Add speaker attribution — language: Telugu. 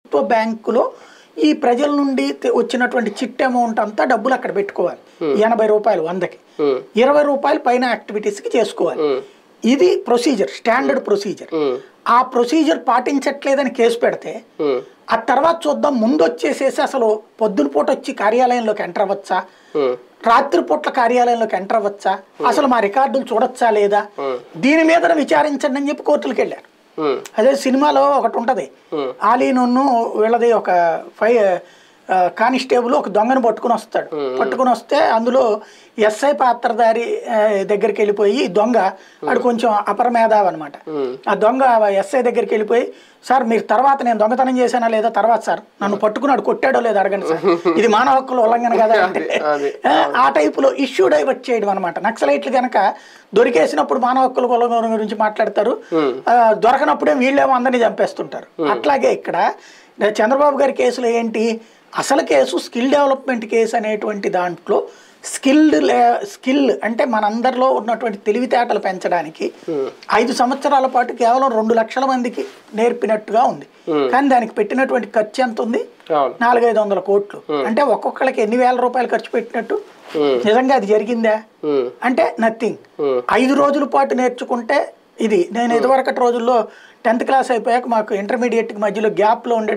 Speaker 1: ప్రభుత్వ బ్యాంకులో ఈ ప్రజల నుండి వచ్చినటువంటి చిట్ అమౌంట్ అంతా డబ్బులు అక్కడ పెట్టుకోవాలి. 80 రూపాయలు 100కి 20 రూపాయలు పైన యాక్టివిటీస్కి చేసుకోవాలి. ఇది ప్రొసీజర్, స్టాండర్డ్ ప్రొసీజర్. ఆ ప్రొసీజర్ పాటించట్లేదని కేసు పెడితే ఆ తర్వాత చూద్దాం, ముందు వచ్చేసేసి అసలు పొద్దున పూట వచ్చి కార్యాలయంలోకి ఎంటర్ అవ్వచ్చా, రాత్రిపూట్ల కార్యాలయంలోకి ఎంటర్ అవ్వచ్చా, అసలు మా రికార్డులు చూడొచ్చా లేదా, దీని మీద విచారించండి అని చెప్పి కోర్టులకు వెళ్ళారు. అదే సినిమాలో ఒకటి ఉంటది, ఆలీను వీళ్ళది ఒక కానిస్టేబుల్ ఒక దొంగను పట్టుకుని వస్తే అందులో ఎస్ఐ పాత్రధారి దగ్గరికి వెళ్ళిపోయి, దొంగ ఆడు కొంచెం అపరమేధావి అనమాట. ఆ దొంగ ఎస్ఐ దగ్గరికి వెళ్ళిపోయి, సార్ మీరు తర్వాత నేను దొంగతనం చేశానా లేదా, తర్వాత సార్ నన్ను పట్టుకున్నాడు కొట్టాడో లేదా అడగండి సార్, ఇది మానవ హక్కుల ఉల్లంఘన కదా అంటే ఆ టైపులో ఇష్యూ డైవర్ట్ చేయడం అనమాట. నక్సలైట్లు కనుక దొరికేసినప్పుడు మానవ హక్కుల ఉల్లంఘన గురించి మాట్లాడతారు, దొరకనప్పుడే వీళ్ళేమో అందరినీ చంపేస్తుంటారు. అట్లాగే ఇక్కడ చంద్రబాబు గారి కేసులో ఏంటి, అసలు కేసు స్కిల్ డెవలప్మెంట్ కేసు అనేటువంటి దాంట్లో స్కిల్ అంటే మనందరిలో ఉన్నటువంటి తెలివితేటలు పెంచడానికి 5 సంవత్సరాల పాటు కేవలం 2 లక్షల మందికి నేర్పినట్టుగా ఉంది. కానీ దానికి పెట్టినటువంటి ఖర్చు ఎంత ఉంది, 400-500 కోట్లు. అంటే ఒక్కొక్కరికి ఎన్ని వేల రూపాయలు ఖర్చు పెట్టినట్టు, నిజంగా అది జరిగిందా అంటే నథింగ్. 5 రోజుల పాటు నేర్చుకుంటే ఇది. నేను ఇదివరకటి రోజుల్లో 10th క్లాస్ అయిపోయాక మాకు ఇంటర్మీడియట్కి మధ్యలో గ్యాప్లో ఉండే